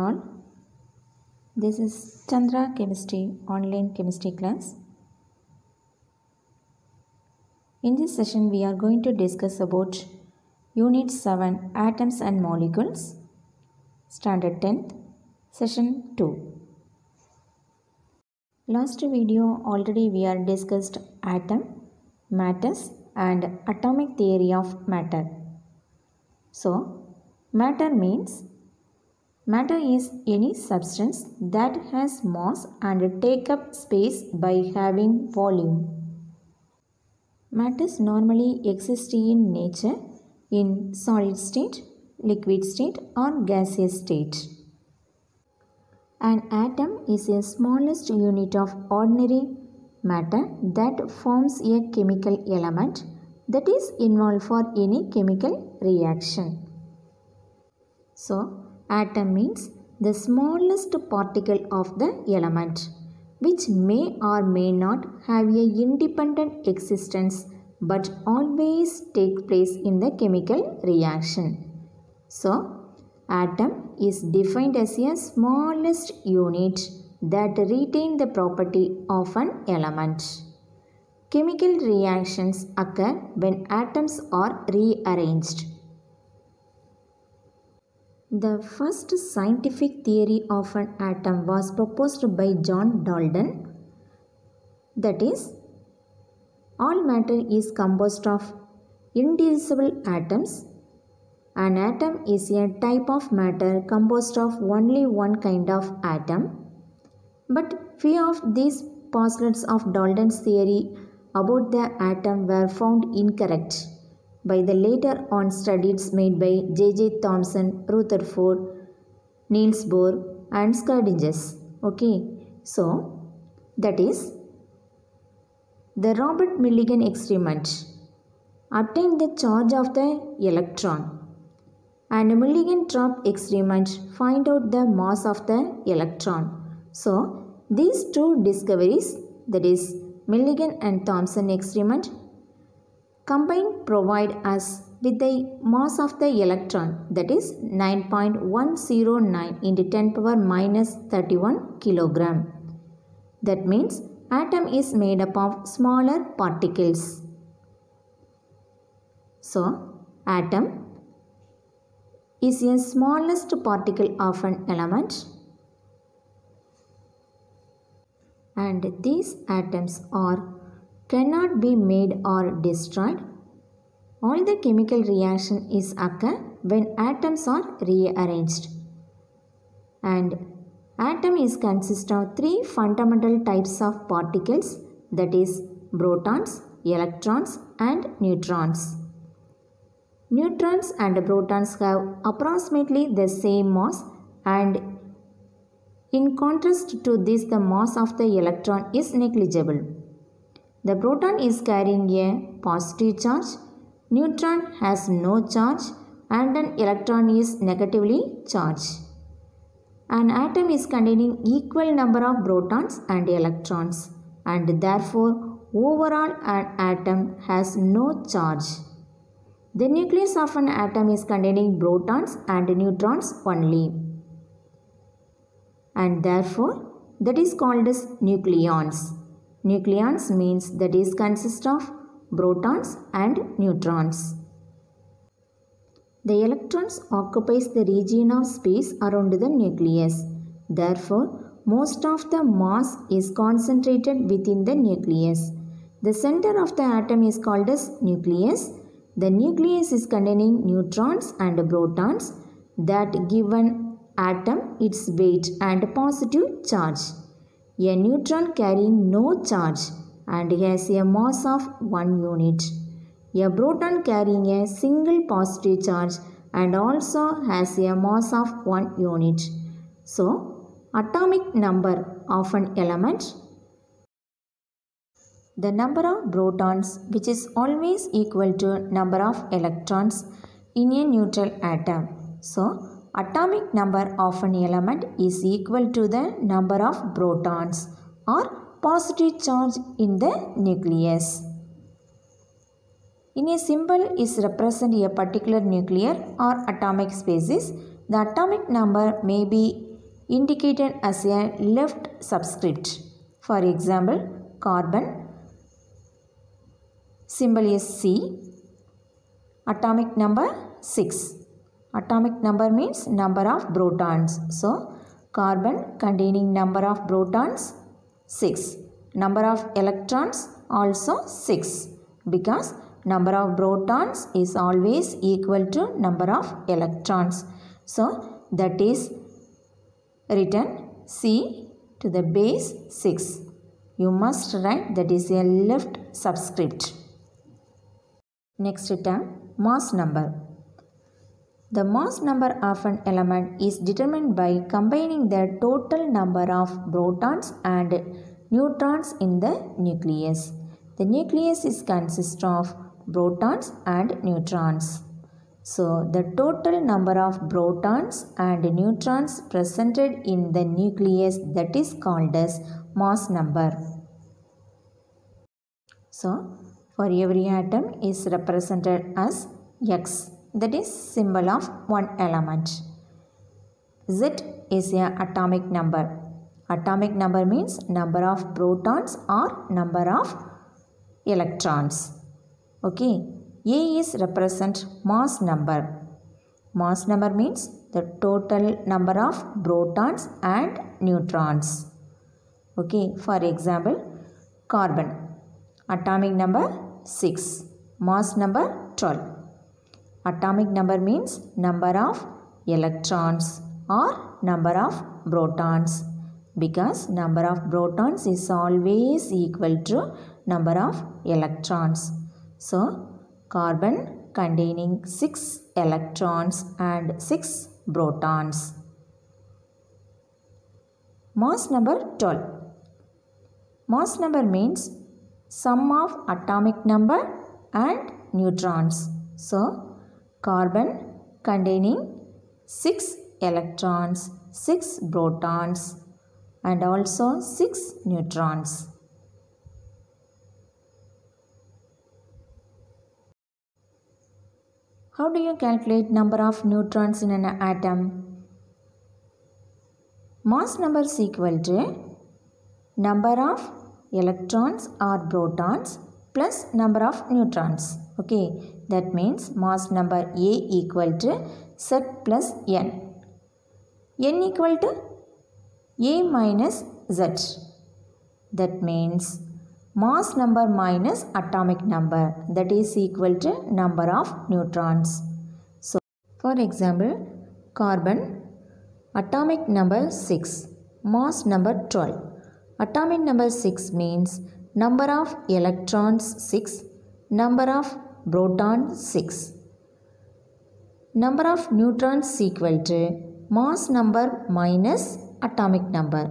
all. This is Chandra Chemistry online chemistry class. In this session we are going to discuss about Unit 7 Atoms and Molecules, Standard 10th, Session 2. Last video already we are discussed atom, matters and atomic theory of matter. So, matter is any substance that has mass and take up space by having volume. Matters normally exist in nature in solid state, liquid state or gaseous state. An atom is the smallest unit of ordinary matter that forms a chemical element that is involved for any chemical reaction. So, atom means the smallest particle of the element, which may or may not have an independent existence but always take place in the chemical reaction. So, atom is defined as a smallest unit that retain the property of an element. Chemical reactions occur when atoms are rearranged. The first scientific theory of an atom was proposed by John Dalton. That is, all matter is composed of indivisible atoms. An atom is a type of matter composed of only one kind of atom. But few of these postulates of Dalton's theory about the atom were found incorrect by the later on studies made by J.J. Thomson, Rutherford, Niels Bohr and Schrodinger's. Okay, so that is the Robert Millikan experiment obtained the charge of the electron, and Millikan-Trapp experiment find out the mass of the electron. So these two discoveries, that is Millikan and Thomson experiment, combined provide us with the mass of the electron, that is 9.109 into 10 power minus 31 kilogram. That means atom is made up of smaller particles. So, atom is the smallest particle of an element, and these atoms cannot be made or destroyed. All the chemical reaction is occur when atoms are rearranged. And atom is consist of three fundamental types of particles, that is protons, electrons and neutrons. Neutrons and protons have approximately the same mass, and in contrast to this the mass of the electron is negligible. The proton is carrying a positive charge, neutron has no charge and an electron is negatively charged. An atom is containing equal number of protons and electrons, and therefore overall an atom has no charge. The nucleus of an atom is containing protons and neutrons only, and therefore that is called as nucleons. Nucleons means that is consist of protons and neutrons. The electrons occupies the region of space around the nucleus. Therefore, most of the mass is concentrated within the nucleus. The center of the atom is called as nucleus. The nucleus is containing neutrons and protons that give an atom its weight and positive charge. A neutron carrying no charge and has a mass of 1 unit. A proton carrying a single positive charge and also has a mass of 1 unit. So, atomic number of an element, the number of protons, which is always equal to number of electrons in a neutral atom. So, atomic number of an element is equal to the number of protons or positive charge in the nucleus. In a symbol is represent a particular nuclear or atomic species. The atomic number may be indicated as a left subscript. For example, carbon, symbol is C, atomic number 6. Atomic number means number of protons. So, carbon containing number of protons 6. Number of electrons also 6, because number of protons is always equal to number of electrons. So, that is written C to the base 6. You must write that is a left subscript. Next term, mass number. The mass number of an element is determined by combining the total number of protons and neutrons in the nucleus. The nucleus is consists of protons and neutrons. So, the total number of protons and neutrons presented in the nucleus, that is called as mass number. So, for every atom is represented as X, that is symbol of one element. Z is a atomic number. Atomic number means number of protons or number of electrons. Okay. A is represent mass number. Mass number means the total number of protons and neutrons. Okay. For example, carbon. Atomic number 6. Mass number 12. Atomic number means number of electrons or number of protons, because number of protons is always equal to number of electrons. So, carbon containing 6 electrons and 6 protons. Mass number 12. Mass number means sum of atomic number and neutrons. So, carbon containing 6 electrons, 6 protons and also 6 neutrons. How do you calculate number of neutrons in an atom? Mass number is equal to number of electrons or protons plus number of neutrons. Okay, that means mass number A equal to Z plus N. N equal to A minus Z. That means mass number minus atomic number, that is equal to number of neutrons. So, for example, carbon, atomic number 6, mass number 12. Atomic number 6 means number of electrons 6, number of protons 6. Number of neutrons equal to mass number minus atomic number.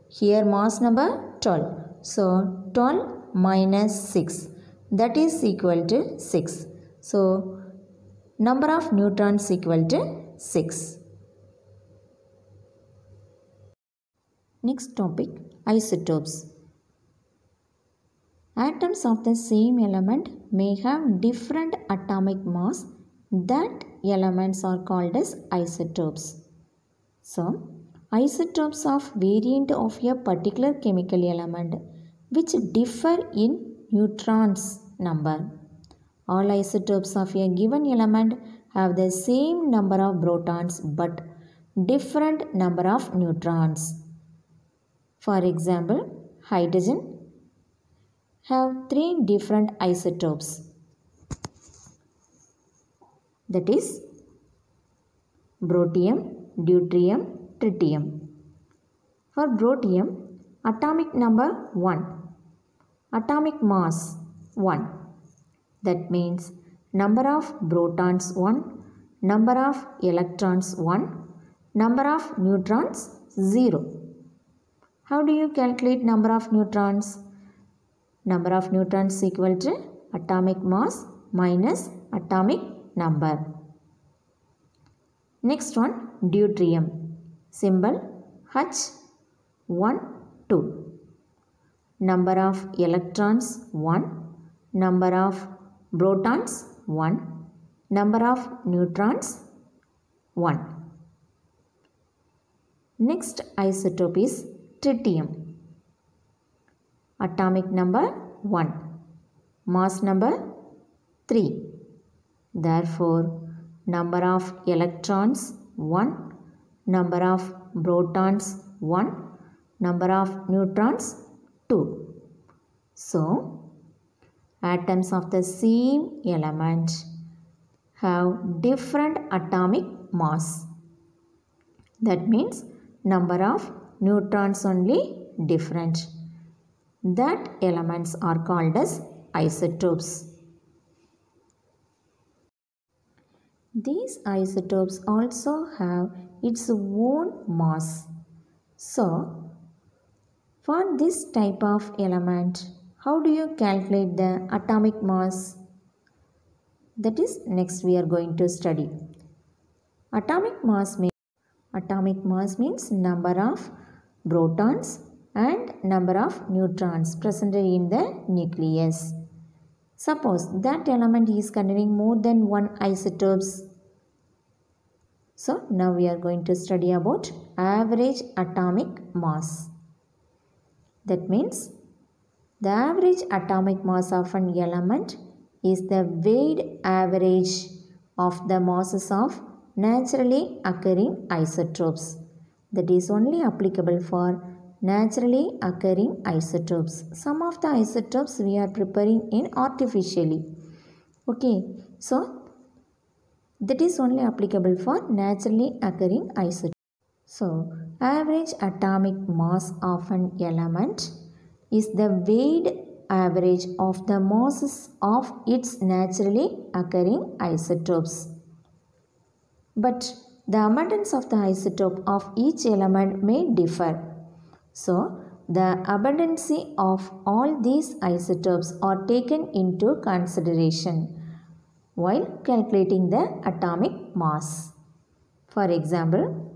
Here mass number 12. So, 12 minus 6, that is equal to 6. So, number of neutrons equal to 6. Next topic, isotopes. Atoms of the same element may have different atomic mass. That elements are called as isotopes. So, isotopes of variant of a particular chemical element which differ in neutrons number. All isotopes of a given element have the same number of protons but different number of neutrons. For example, hydrogen have 3 different isotopes. That is protium, deuterium, tritium. For protium, atomic number 1, atomic mass 1. That means number of protons 1, number of electrons 1, number of neutrons 0. How do you calculate number of neutrons? Number of neutrons equal to atomic mass minus atomic number. Next one, deuterium. Symbol H, 2. Number of electrons 1, number of protons 1, number of neutrons 1. Next isotope is tritium. Atomic number 1. Mass number 3. Therefore, number of electrons 1, number of protons 1, number of neutrons 2. So, atoms of the same element have different atomic mass. That means number of neutrons only different. That elements are called as isotopes. These isotopes also have its own mass. So, for this type of element, how do you calculate the atomic mass? That is next we are going to study. Atomic mass means number of protons and number of neutrons present in the nucleus. Suppose that element is containing more than one isotopes. So now we are going to study about average atomic mass. That means the average atomic mass of an element is the weighted average of the masses of naturally occurring isotopes. That is only applicable for naturally occurring isotopes. Some of the isotopes we are preparing in artificially. Okay, so that is only applicable for naturally occurring isotopes. So, average atomic mass of an element is the weighted average of the masses of its naturally occurring isotopes. But the abundance of the isotope of each element may differ. So, the abundance of all these isotopes are taken into consideration while calculating the atomic mass. For example,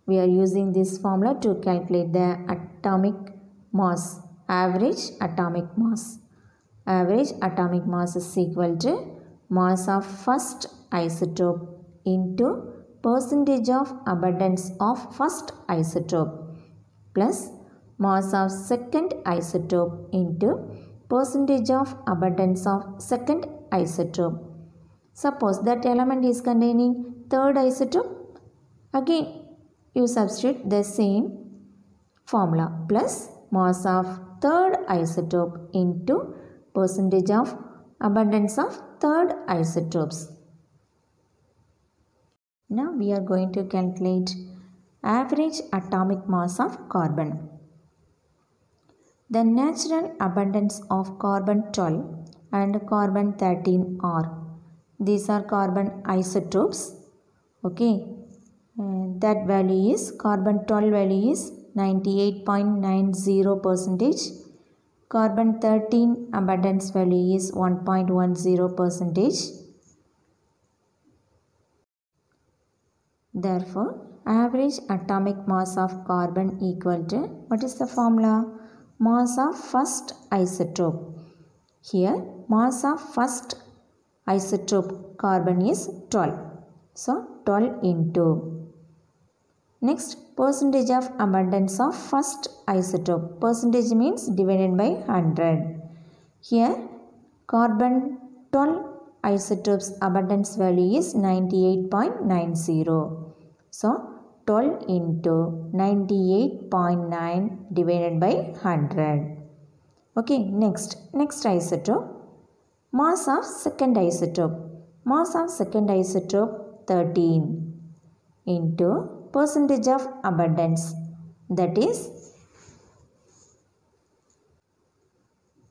we are using this formula to calculate the atomic mass, average atomic mass. Average atomic mass is equal to mass of first isotope into percentage of abundance of first isotope plus mass of second isotope into percentage of abundance of second isotope. Suppose that element is containing third isotope. Again, you substitute the same formula plus mass of third isotope into percentage of abundance of third isotopes. Now we are going to calculate average atomic mass of carbon. The natural abundance of carbon 12 and carbon 13 are. These are carbon isotopes. Okay. That value is carbon 12 value is 98.90%. Carbon 13 abundance value is 1.10%. Therefore, average atomic mass of carbon equal to, what is the formula? Mass of first isotope. Here, mass of first isotope carbon is 12. So, 12 into. Next, percentage of abundance of first isotope. Percentage means divided by 100. Here, carbon 12 isotopes abundance value is 98.90. So, 12 into 98.9 divided by 100. Okay, next isotope. Mass of second isotope. Mass of second isotope 13 into percentage of abundance, that is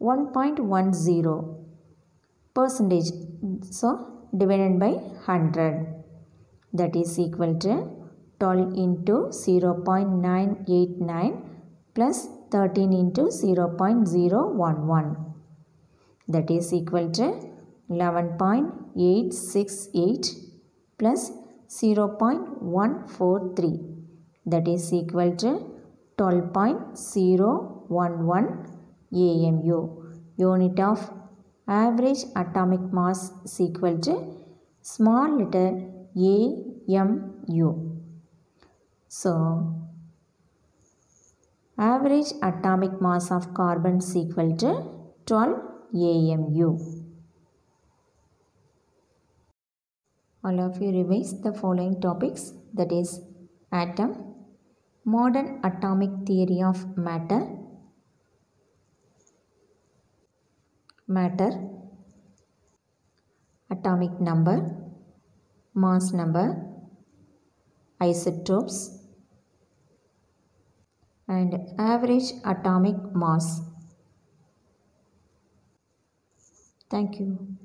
1.10 percentage. So divided by 100, that is equal to 12 into 0.989 plus 13 into 0.011, that is equal to 11.868 plus 0.143, that is equal to 12.011 AMU. Unit of average atomic mass is equal to small letter A AMU. So, average atomic mass of carbon is equal to 12 AMU. All of you revise the following topics, that is atom, modern atomic theory of matter, atomic number, mass number, isotopes, and average atomic mass. Thank you.